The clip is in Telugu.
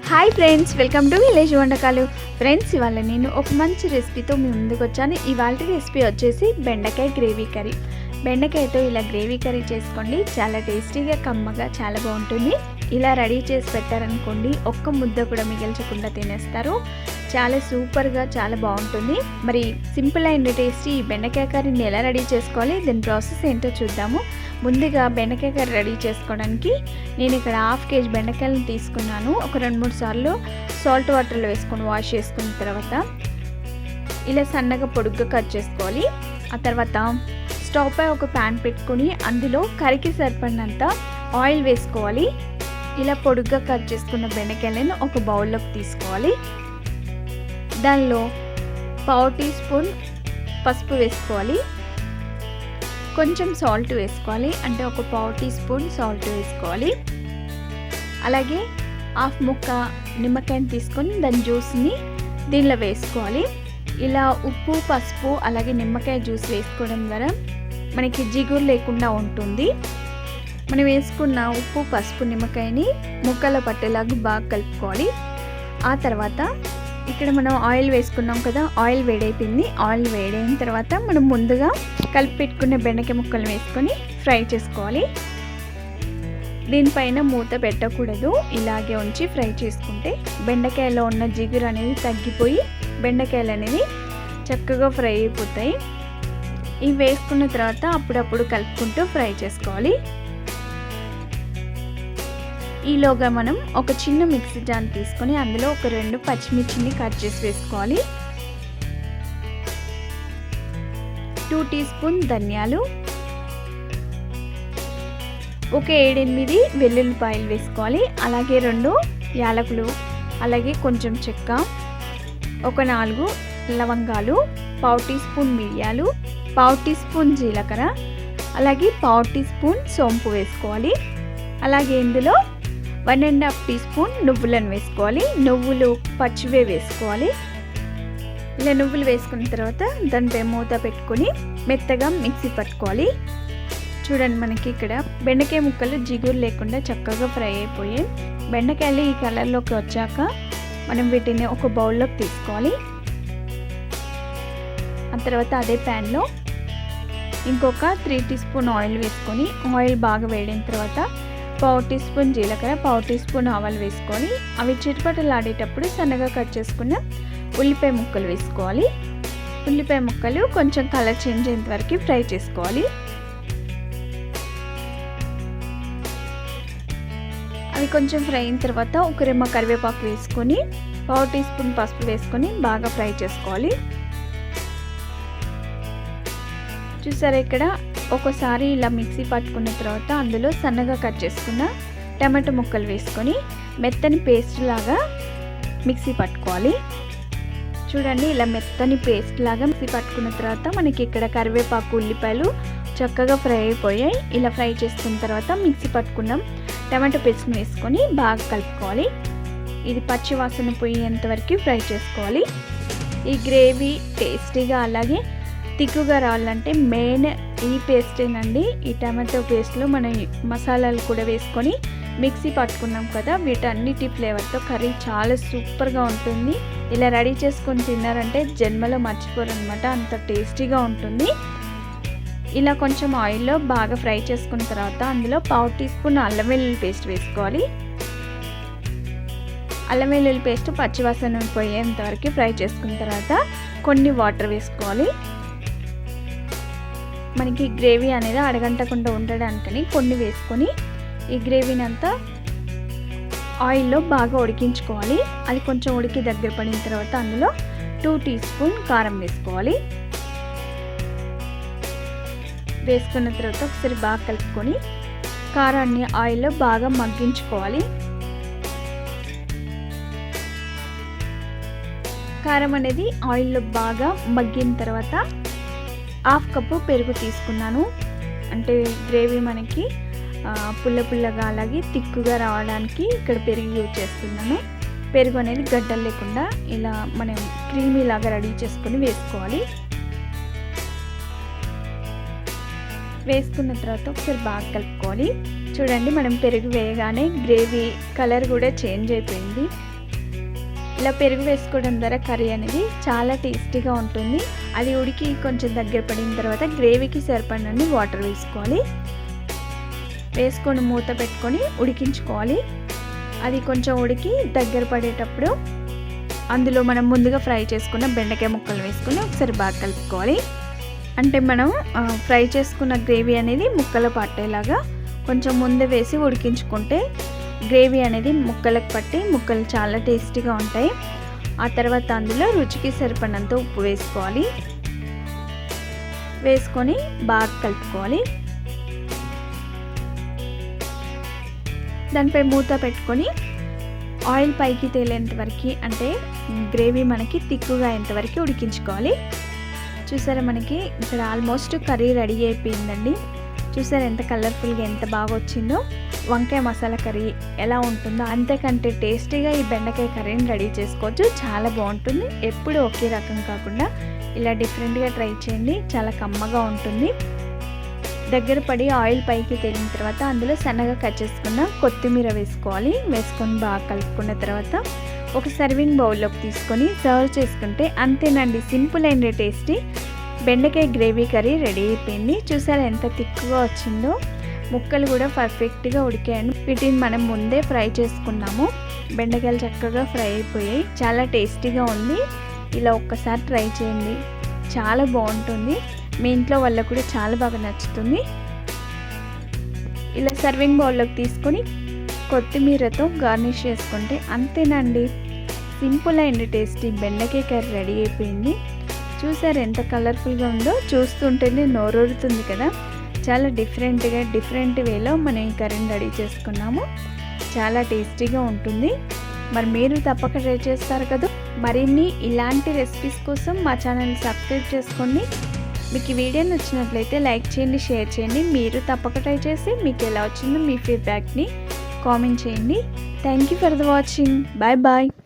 Hi friends, welcome to village వంటకాలు. ఫ్రెండ్స్, ఇవాళ నేను ఒక మంచి రెసిపీతో మీ ముందుకు వచ్చాను. ఇవాళ రెసిపీ వచ్చేసి బెండకాయ గ్రేవీ కర్రీ. బెండకాయతో ఇలా గ్రేవీ కర్రీ చేసుకోండి, చాలా టేస్టీగా కమ్మగా చాలా బాగుంటుంది. ఇలా రెడీ చేసి పెట్టారనుకోండి, ఒక్క ముద్ద కూడా మిగిల్చకుండా తినేస్తారు. చాలా సూపర్గా చాలా బాగుంటుంది. మరి సింపుల్ అండ్ టేస్టీ ఈ బెండకాయ కర్రీని ఎలా రెడీ చేసుకోవాలి, దీని ప్రాసెస్ ఏంటో చూద్దాము. ముందుగా బెండకాయ కర్రీ రెడీ చేసుకోవడానికి నేను ఇక్కడ హాఫ్ కేజీ బెండకాయలను తీసుకున్నాను. ఒక 2-3 సార్లు సాల్ట్ వాటర్లో వేసుకొని వాష్ చేసుకున్న తర్వాత ఇలా సన్నగా పొడుగ్గా కట్ చేసుకోవాలి. ఆ తర్వాత స్టవ్ పై ఒక ప్యాన్ పెట్టుకొని అందులో కర్రీకి సరిపడినంత ఆయిల్ వేసుకోవాలి. ఇలా పొడుగ్గా కట్ చేసుకున్న బెండకాయలను ఒక బౌల్లోకి తీసుకోవాలి. దానిలో 1/2 టీ స్పూన్ పసుపు వేసుకోవాలి. కొంచెం సాల్ట్ వేసుకోవాలి, అంటే ఒక 1/2 టీ స్పూన్ సాల్ట్ వేసుకోవాలి. అలాగే హాఫ్ ముక్క నిమ్మకాయని తీసుకొని దాని జ్యూస్ని దీనిలో వేసుకోవాలి. ఇలా ఉప్పు, పసుపు అలాగే నిమ్మకాయ జ్యూస్ వేసుకోవడం ద్వారా మనకి జిగురు లేకుండా ఉంటుంది. మనం వేసుకున్న ఉప్పు, పసుపు, నిమ్మకాయని ముక్కలో పట్టేలాగా బాగా కలుపుకోవాలి. ఆ తర్వాత ఇక్కడ మనం ఆయిల్ వేసుకున్నాం కదా, ఆయిల్ వేడైపోయింది. ఆయిల్ వేడైన తర్వాత మనం ముందుగా కలిపి పెట్టుకున్న బెండకాయ ముక్కలు వేసుకొని ఫ్రై చేసుకోవాలి. దీనిపైన మూత పెట్టకూడదు, ఇలాగే ఉంచి ఫ్రై చేసుకుంటే బెండకాయలో ఉన్న జిగురు అనేది తగ్గిపోయి బెండకాయలు అనేది చక్కగా ఫ్రై అయిపోతాయి. ఇవి వేసుకున్న తర్వాత అప్పుడప్పుడు కలుపుకుంటూ ఫ్రై చేసుకోవాలి. ఈలోగా మనం ఒక చిన్న మిక్సీ జార్ తీసుకొని అందులో ఒక 2 పచ్చిమిర్చిని కట్ చేసి వేసుకోవాలి. 2 టీ స్పూన్ ధనియాలు, ఒక 7-8 వెల్లుల్లిపాయలు వేసుకోవాలి. అలాగే 2 యాలకులు, అలాగే కొంచెం చెక్క, ఒక 4 లవంగాలు, 1/2 టీ స్పూన్ మిరియాలు, 1/2 టీ స్పూన్ జీలకర్ర, అలాగే 1/2 టీ స్పూన్ సోంపు వేసుకోవాలి. అలాగే ఇందులో 1.5 టీ స్పూన్ నువ్వులను వేసుకోవాలి. నువ్వులు పచ్చివే వేసుకోవాలి. ఇలా నువ్వులు వేసుకున్న తర్వాత దానిపై మూత పెట్టుకొని మెత్తగా మిక్సీ పట్టుకోవాలి. చూడండి, మనకి ఇక్కడ బెండకాయ ముక్కలు జిగురు లేకుండా చక్కగా ఫ్రై అయిపోయాయి. బెండకాయలు ఈ కలర్లోకి వచ్చాక మనం వీటిని ఒక బౌల్లోకి తీసుకోవాలి. ఆ తర్వాత అదే ప్యాన్లో ఇంకొక 3 టీ స్పూన్ ఆయిల్ వేసుకొని ఆయిల్ బాగా వేడిన తర్వాత 1/2 టీ స్పూన్ జీలకర్ర, 1/2 టీ స్పూన్ ఆవాలు వేసుకొని అవి చిటపటలాడేటప్పుడు సన్నగా కట్ చేసుకున్న ఉల్లిపాయ ముక్కలు వేసుకోవాలి. ఉల్లిపాయ ముక్కలు కొంచెం కలర్ చేంజ్ అయ్యేంత వరకు ఫ్రై చేసుకోవాలి. అవి కొంచెం ఫ్రై అయిన తర్వాత ఒక రెమ్మ కరివేపాకు వేసుకొని 1/2 టీ స్పూన్ పసుపు వేసుకొని బాగా ఫ్రై చేసుకోవాలి. చూసారా, ఇక్కడ ఒకసారి ఇలా మిక్సీ పట్టుకున్న తర్వాత అందులో సన్నగా కట్ చేసుకున్న టమాటో ముక్కలు వేసుకొని మెత్తని పేస్ట్ లాగా మిక్సీ పట్టుకోవాలి. చూడండి, ఇలా మెత్తని పేస్ట్ లాగా మిక్సీ పట్టుకున్న తర్వాత మనకి ఇక్కడ కరివేపాకు, ఉల్లిపాయలు చక్కగా ఫ్రై అయిపోయాయి. ఇలా ఫ్రై చేసుకున్న తర్వాత మిక్సీ పట్టుకున్నాం టమాటో పేస్ట్ని వేసుకొని బాగా కలుపుకోవాలి. ఇది పచ్చి వాసన పోయేంత వరకు ఫ్రై చేసుకోవాలి. ఈ గ్రేవీ టేస్టీగా అలాగే తిక్కుగా రావాలంటే మెయిన్ ఈ పేస్టేనండి. ఈ టమాటో పేస్ట్లో మనం మసాలాలు కూడా వేసుకొని మిక్సీ పట్టుకున్నాం కదా, వీటన్నిటి ఫ్లేవర్తో కర్రీ చాలా సూపర్గా ఉంటుంది. ఇలా రెడీ చేసుకొని తిన్నారంటే జన్మలో మర్చిపోరు అనమాట, అంత టేస్టీగా ఉంటుంది. ఇలా కొంచెం ఆయిల్లో బాగా ఫ్రై చేసుకున్న తర్వాత అందులో 1/2 టీ స్పూన్ అల్లం వెల్లుల్లి పేస్ట్ వేసుకోవాలి. అల్లం వెల్లుల్లి పేస్ట్ పచ్చివాసన పోయేంత వరకు ఫ్రై చేసుకున్న తర్వాత కొన్ని వాటర్ వేసుకోవాలి. మనకి గ్రేవీ అనేది అడగంటకుండా ఉండడానికని కొన్ని వేసుకొని ఈ గ్రేవీని అంతా ఆయిల్లో బాగా ఉడికించుకోవాలి. అది కొంచెం ఉడికి దగ్గర పడిన తర్వాత అందులో 2 టీ స్పూన్ కారం వేసుకోవాలి. వేసుకున్న తర్వాత ఒకసారి బాగా కలుపుకొని కారాన్ని ఆయిల్లో బాగా మగ్గించుకోవాలి. కారం అనేది ఆయిల్లో బాగా మగ్గిన తర్వాత 1/2 కప్పు పెరుగు తీసుకున్నాను. అంటే గ్రేవీ మనకి పుల్ల పుల్లగా అలాగే తిక్కుగా రావడానికి ఇక్కడ పెరుగు యూజ్ చేస్తున్నాను. పెరుగు అనేది గడ్డలు లేకుండా ఇలా మనం క్రీమీ లాగా రెడీ చేసుకొని వేసుకోవాలి. వేసుకున్న తర్వాత ఒకసారి బాగా కలుపుకోవాలి. చూడండి, మనం పెరుగు వేయగానే గ్రేవీ కలర్ కూడా చేంజ్ అయిపోయింది. ఇలా పెరుగు వేసుకోవడం ద్వారా కర్రీ అనేది చాలా టేస్టీగా ఉంటుంది. అది ఉడికి కొంచెం దగ్గర పడిన తర్వాత గ్రేవీకి సరిపడినన్ని వాటర్ వేసుకోవాలి. వేసుకొని మూత పెట్టుకొని ఉడికించుకోవాలి. అది కొంచెం ఉడికి దగ్గర పడేటప్పుడు అందులో మనం ముందుగా ఫ్రై చేసుకున్న బెండకాయ ముక్కలు వేసుకొని ఒకసారి బాగా కలుపుకోవాలి. అంటే మనం ఫ్రై చేసుకున్న గ్రేవీ అనేది ముక్కలు పట్టేలాగా కొంచెం ముందే వేసి ఉడికించుకుంటే గ్రేవీ అనేది ముక్కలకు పట్టి ముక్కలు చాలా టేస్టీగా ఉంటాయి. ఆ తర్వాత అందులో రుచికి సరిపడినంత ఉప్పు వేసుకోవాలి. వేసుకొని బాగా కలుపుకోవాలి. దానిపై మూత పెట్టుకొని ఆయిల్ పైకి తేలేంత వరకు, అంటే గ్రేవీ మనకి తిక్కుగా అయ్యేంతవరకు ఉడికించుకోవాలి. చూసారా, మనకి ఇక్కడ ఆల్మోస్ట్ కర్రీ రెడీ అయిపోయిందండి. చూసారా ఎంత కలర్ఫుల్గా ఎంత బాగా వచ్చిందో. వంకాయ మసాలా కర్రీ ఎలా ఉంటుందో అంతకంటే టేస్టీగా ఈ బెండకాయ కర్రీని రెడీ చేసుకోవచ్చు. చాలా బాగుంటుంది. ఎప్పుడు ఒకే రకం కాకుండా ఇలా డిఫరెంట్గా ట్రై చేయండి. చాలా కమ్మగా ఉంటుంది. దగ్గర పడి ఆయిల్ పైకి తేలిన తర్వాత అందులో సన్నగా కట్ చేసుకున్న కొత్తిమీర వేసుకోవాలి. వేసుకొని బాగా కలుపుకున్న తర్వాత ఒక సర్వింగ్ బౌల్లోకి తీసుకొని సర్వ్ చేసుకుంటే అంతేనండి, సింపుల్ అండ్ టేస్టీ బెండకాయ గ్రేవీ కర్రీ రెడీ అయిపోయింది. చూసారా ఎంత థిక్గా వచ్చిందో. ముక్కలు కూడా పర్ఫెక్ట్గా ఉడికాయండి. వీటిని మనం ముందే ఫ్రై చేసుకున్నాము. బెండకాయలు చక్కగా ఫ్రై అయిపోయాయి. చాలా టేస్టీగా ఉంది. ఇలా ఒక్కసారి ట్రై చేయండి, చాలా బాగుంటుంది. మీ ఇంట్లో వాళ్ళకు కూడా చాలా బాగా నచ్చుతుంది. ఇలా సర్వింగ్ బౌల్లోకి తీసుకొని కొత్తిమీరతో గార్నిష్ చేసుకుంటే అంతేనండి, సింపుల్ అండ్ టేస్టీ బెండకాయ కర్రీ రెడీ అయిపోయింది. చూసారు ఎంత కలర్ఫుల్గా ఉందో. చూస్తుంటేనే నోరూరుతుంది కదా. చాలా డిఫరెంట్ వేలో మనం ఈ కర్రీని రెడీ చేసుకున్నాము. చాలా టేస్టీగా ఉంటుంది. మరి మీరు తప్పక ట్రై చేస్తారు కదా. మరిన్ని ఇలాంటి రెసిపీస్ కోసం మా ఛానల్ సబ్స్క్రైబ్ చేసుకోండి. మీకు ఈ వీడియో నచ్చినట్లయితే లైక్ చేయండి, షేర్ చేయండి. మీరు తప్పక ట్రై చేసి మీకు ఎలా వచ్చిందో మీ ఫీడ్బ్యాక్ని కామెంట్ చేయండి. Thank you for the watching. Bye bye.